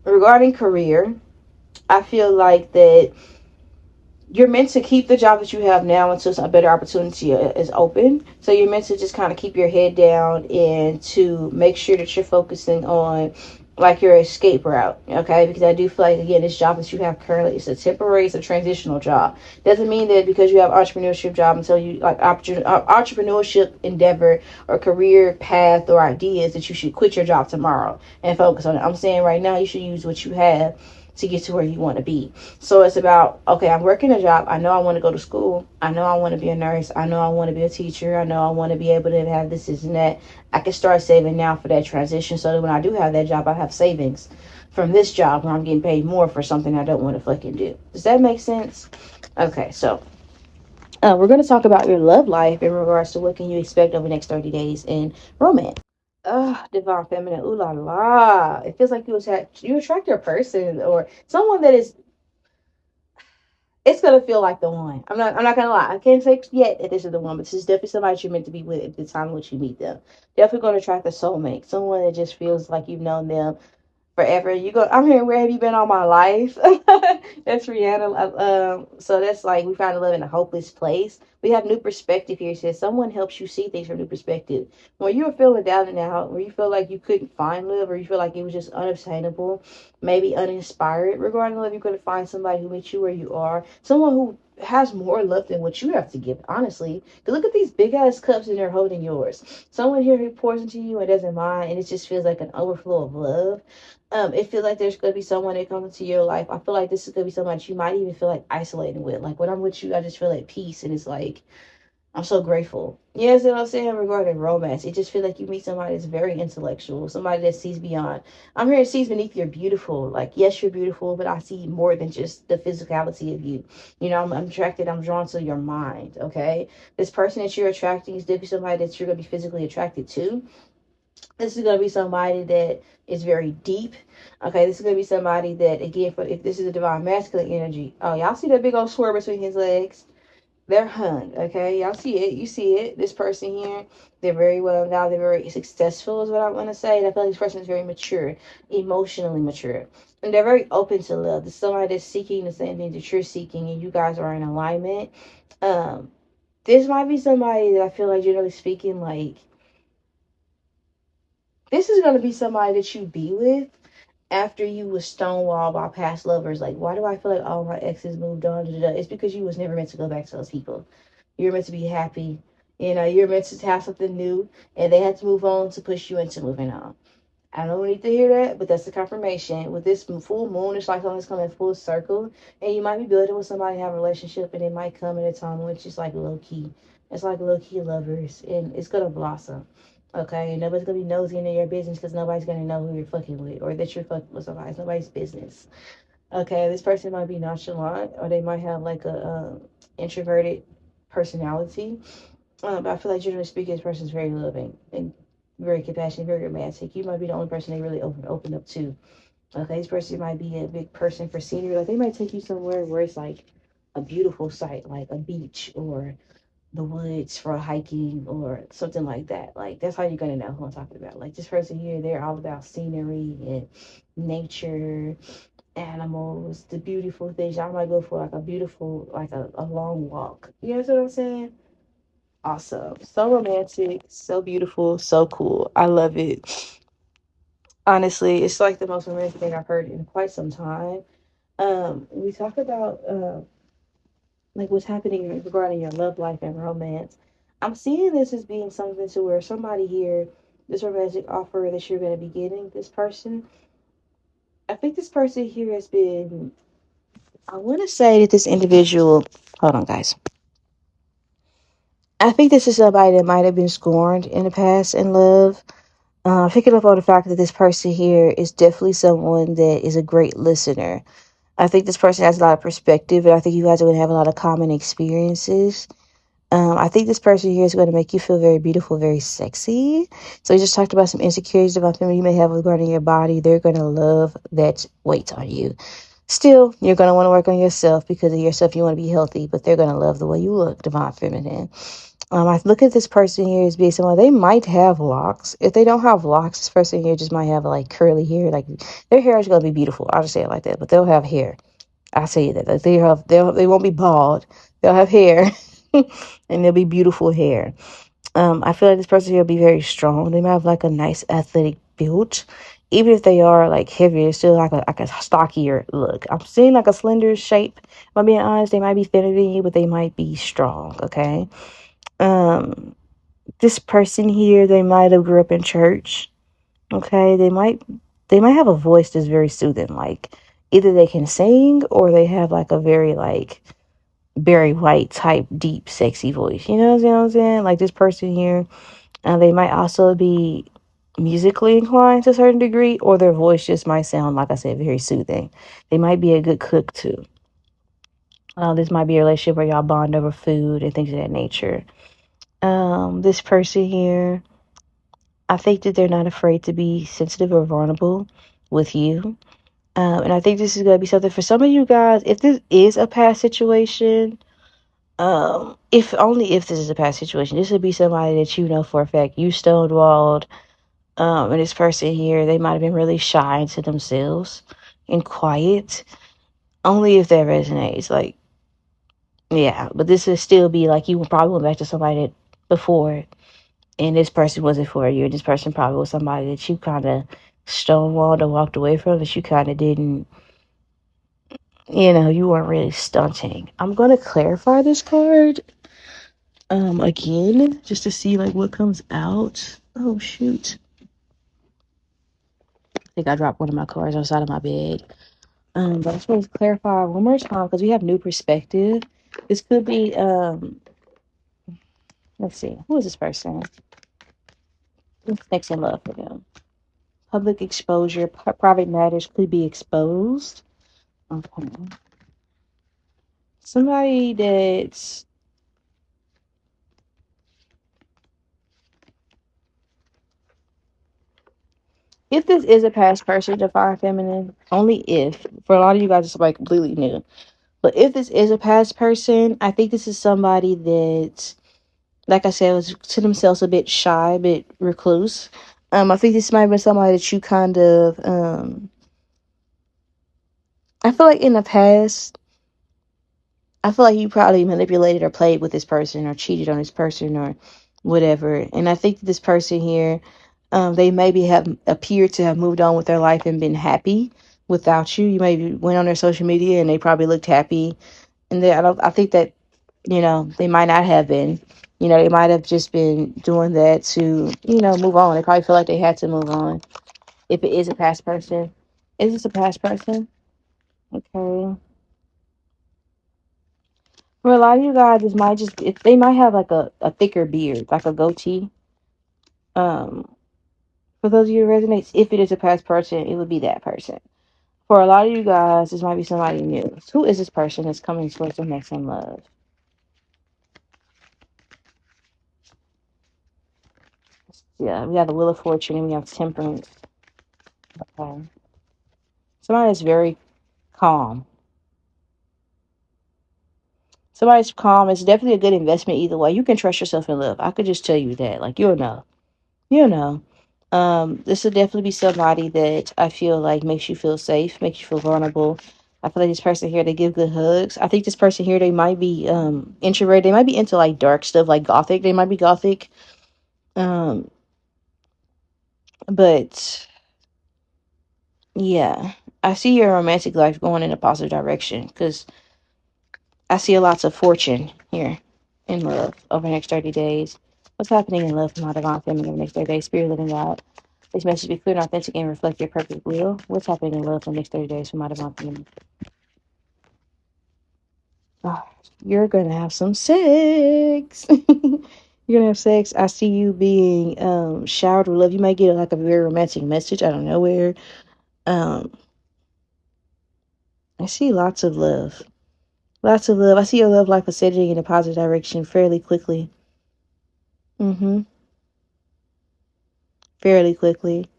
Regarding career, I feel like that you're meant to keep the job that you have now until a better opportunity is open. So you're meant to just kind of keep your head down and to make sure that you're focusing on like your escape route, okay? Because I do feel like, again, this job that you have currently is a temporary, it's a transitional job. Doesn't mean that because you have entrepreneurship job until you like entrepreneurship endeavor or career path or ideas that you should quit your job tomorrow and focus on it. I'm saying right now you should use what you have to get to where you want to be. So it's about, okay, I'm working a job. I know I want to go to school. I know I want to be a nurse. I know I want to be a teacher. I know I want to be able to have this and that. I can start saving now for that transition so that when I do have that job, I have savings from this job where I'm getting paid more for something I don't want to fucking do. Does that make sense? Okay, so we're going to talk about your love life in regards to what can you expect over the next 30 days in romance. Divine feminine, ooh la la. It feels like you attract a person or someone that is. It's gonna feel like the one. I'm not gonna lie. I can't say yet that this is the one, but this is definitely somebody you're meant to be with at the time in which you meet them. Definitely gonna attract a soulmate, someone that just feels like you've known them forever. You go, I'm here. Where have you been all my life? That's Rihanna. So that's like we found love in a hopeless place. We have new perspective here. It says someone helps you see things from new perspective. When you were feeling down and out, where you feel like you couldn't find love, or you feel like it was just unobtainable, maybe uninspired regarding love, you're gonna find somebody who meets you where you are. Someone who has more love than what you have to give, honestly. Because look at these big ass cups and they're holding yours. Someone here who pours into you and doesn't mind, and it just feels like an overflow of love. It feels like there's gonna be someone that comes into your life. I feel like this is gonna be someone you might even feel like isolated with. Like when I'm with you, I just feel at peace, and it's like I'm so grateful. You know what I'm saying? Regarding romance, it just feels like you meet somebody that's very intellectual, somebody that sees beyond. I'm here to see beneath your beautiful. Like yes, you're beautiful, but I see more than just the physicality of you. You know, I'm attracted. I'm drawn to your mind. Okay, this person that you're attracting is definitely somebody that you're gonna be physically attracted to. This is going to be somebody that is very deep. Okay, this is going to be somebody that, again, if this is a divine masculine energy, oh, y'all see that big old swerve between his legs? They're hung, okay? Y'all see it. You see it. This person here, they're very well endowed. They're very successful is what I want to say. And I feel like this person is very mature, emotionally mature. And they're very open to love. This is somebody that's seeking the same thing that you're seeking, and you guys are in alignment. This might be somebody that I feel like, generally speaking, like, this is going to be somebody that you be with after you was stonewalled by past lovers. Like, why do I feel like all my exes moved on? It's because you was never meant to go back to those people. You're meant to be happy. You know, you're meant to have something new, and they had to move on to push you into moving on. I don't need to hear that, but that's the confirmation. With this full moon, it's like something's coming full circle, and you might be building with somebody, have a relationship, and it might come at a time when it's just like low key. It's like low key lovers, and it's gonna blossom. Okay, and nobody's gonna be nosy into your business because nobody's gonna know who you're fucking with or that you're fucking with somebody. It's nobody's business. Okay, this person might be nonchalant or they might have like a introverted personality. But I feel like generally speaking, this person is very loving and very compassionate, very romantic. You might be the only person they really open up to. Okay, this person might be a big person for scenery. Like they might take you somewhere where it's like a beautiful sight, like a beach or the woods for hiking or something like that. Like that's how you're gonna know who I'm talking about. Like this person here, they're all about scenery and nature, animals, the beautiful things. Y'all might go for like a beautiful, like a long walk. You know what I'm saying? Awesome. So romantic, so beautiful, so cool. I love it. Honestly, it's like the most romantic thing I've heard in quite some time. We talk about like what's happening regarding your love life and romance. I'm seeing this as being something to where somebody here, this romantic offer that you're going to be getting this person. I think this person here has been. I want to say that this individual. Hold on, guys. I think this is somebody that might have been scorned in the past in love. Picking up on the fact that this person here is definitely someone that is a great listener. I think this person has a lot of perspective, and I think you guys are going to have a lot of common experiences. I think this person here is going to make you feel very beautiful, very sexy. So we just talked about some insecurities about them you may have regarding your body. They're going to love that weight on you. Still, you're going to want to work on yourself because of yourself. You want to be healthy, but they're going to love the way you look, divine feminine. I look at this person here as being someone, they might have locks. If they don't have locks, this person here just might have like curly hair. Like their hair is going to be beautiful. I'll just say it like that. But they'll have hair. I say that. Like they won't be bald. They'll have hair. And they'll be beautiful hair. I feel like this person here will be very strong. They might have like a nice athletic build. Even if they are like heavier, it's still like a stockier look. I'm seeing like a slender shape. If I'm being honest, they might be thinner than you, but they might be strong. Okay. This person here, they might have grew up in church. Okay, they might have a voice that's very soothing. Like either they can sing or they have like a very like Barry White type deep sexy voice. You know what I'm saying? Like this person here, they might also be musically inclined to a certain degree, or their voice just might sound, like I said, very soothing. They might be a good cook too. This might be a relationship where y'all bond over food and things of that nature. This person here, I think that they're not afraid to be sensitive or vulnerable with you. And I think this is going to be something for some of you guys. If this is a past situation, if only if this is a past situation, this would be somebody that you know for a fact you stonewalled. And this person here, they might have been really shy into themselves and quiet. Only if that resonates. Like, yeah, but this would still be like you probably went back to somebody that before, and this person wasn't for you. And this person probably was somebody that you kind of stonewalled or walked away from, that you kind of didn't, you weren't really stunting. I'm going to clarify this card again, just to see like what comes out. Oh, shoot. I think I dropped one of my cards outside of my bed. But I just want to clarify one more time because we have new perspective. This could be, let's see, who is this person? What's next in love for them? Public exposure, private matters could be exposed. Okay. Somebody that's if this is a past person, divine feminine, only if, for a lot of you guys, it's somebody completely new. But if this is a past person, I think this is somebody that, like I said, was to themselves a bit shy, a bit recluse. I think this might have been somebody that you kind of, I feel like in the past, I feel like you probably manipulated or played with this person or cheated on this person or whatever. And I think this person here, they maybe have appeared to have moved on with their life and been happy without you. You maybe went on their social media and they probably looked happy. And I think that, they might not have been. They might have just been doing that to, move on. They probably feel like they had to move on. If it is a past person. Is this a past person? Okay. For a lot of you guys, this might just, they might have like a thicker beard, like a goatee. Um, for those of you who resonates, if it is a past person, it would be that person. For a lot of you guys, this might be somebody new. Who is this person that's coming towards the next in love? Yeah, we have the Wheel of Fortune and we have Temperance. Okay. Somebody that's very calm. Somebody's calm. It's definitely a good investment either way. You can trust yourself in love. I could just tell you that. Like, you'll know. You'll know. This will definitely be somebody that I feel like makes you feel safe, makes you feel vulnerable. I feel like this person here, they give good hugs. I think this person here, they might be introverted. They might be into like dark stuff, like gothic. They might be gothic. But yeah, I see your romantic life going in a positive direction because I see a lots of fortune here in love over the next 30 days. What's happening in love for my divine feminine over the next 30 days? Spirit living God. This message be clear and authentic and reflect your perfect will. What's happening in love for the next 30 days for my divine feminine? Oh, you're gonna have some sex. You're gonna have sex. I see you being showered with love. You might get like a very romantic message out of nowhere. I see lots of love. Lots of love. I see your love life ascending in a positive direction fairly quickly. Fairly quickly.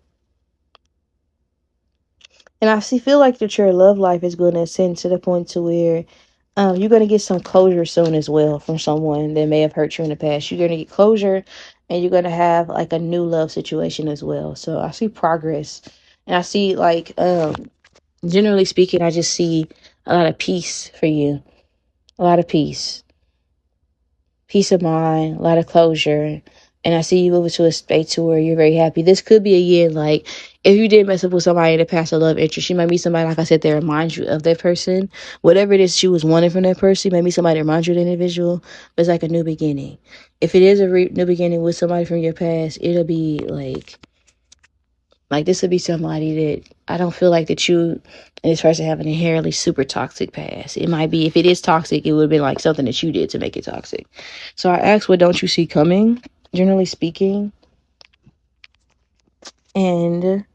And I feel like that your love life is going to ascend to the point to where you're going to get some closure soon as well from someone that may have hurt you in the past. You're going to get closure and you're going to have like a new love situation as well. So I see progress. And I see like, generally speaking, I just see a lot of peace for you. A lot of peace. Peace of mind, a lot of closure. And I see you moving to a space to where you're very happy. This could be again, like, if you did mess up with somebody in the past of love interest, you might meet somebody, like I said, that reminds you of that person. Whatever it is she was wanting from that person, maybe somebody reminds you of the individual, but it's like a new beginning. If it is a new beginning with somebody from your past, it'll be like this would be somebody that I don't feel like that you and this person have an inherently super toxic past. It might be, if it is toxic, it would have been like something that you did to make it toxic. So I asked, what don't you see coming, generally speaking? And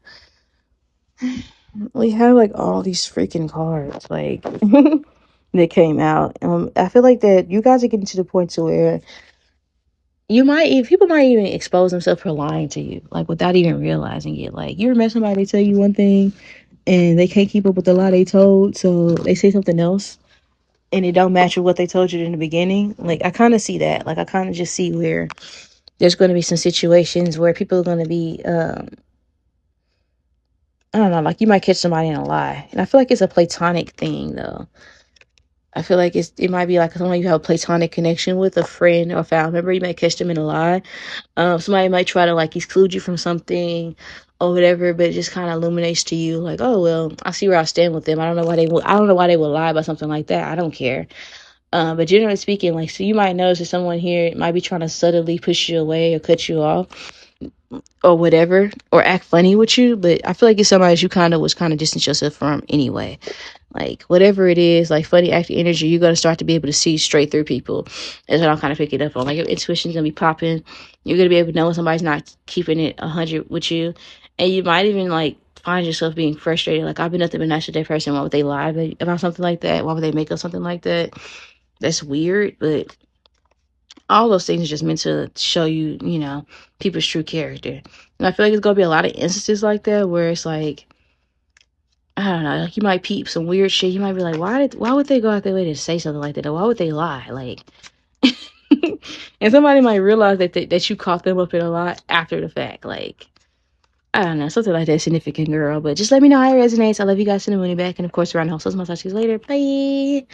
we have like all these freaking cards like that came out. I feel like that you guys are getting to the point to where people might even expose themselves for lying to you, like without even realizing it. Like, you remember somebody tell you one thing and they can't keep up with the lie they told, so they say something else and it don't match with what they told you in the beginning. Like, I kind of see that. Like, I kind of just see where there's going to be some situations where people are going to be I don't know, like you might catch somebody in a lie. And I feel like it's a platonic thing though. I feel like it might be like someone you have a platonic connection with, a friend or a family member. You might catch them in a lie. Somebody might try to like exclude you from something or whatever, but it just kind of illuminates to you like, oh well, I see where I stand with them. I don't know why they would lie about something like that. I don't care. But generally speaking, like, so you might notice that someone here might be trying to subtly push you away or cut you off or whatever, or act funny with you. But I feel like it's somebody that you was kind of distance yourself from anyway. Like, whatever it is, like funny acting energy, you're going to start to be able to see straight through people. That's what I'm kind of picking up on. Like, your intuition's going to be popping. You're going to be able to know when somebody's not keeping it 100 with you. And you might even, like, find yourself being frustrated. Like, I've been nothing but nice to that person. Why would they lie about something like that? Why would they make up something like that? That's weird. But all those things are just meant to show you, people's true character. And I feel like it's going to be a lot of instances like that where it's like, I don't know, like you might peep some weird shit. You might be like, why would they go out their way to say something like that? Or why would they lie? Like, and somebody might realize that you caught them up in a lie after the fact. Like, I don't know, something like that, significant girl. But just let me know how it resonates. I love you guys. Send the money back. And of course, around the house. I'll talk to you later. Bye.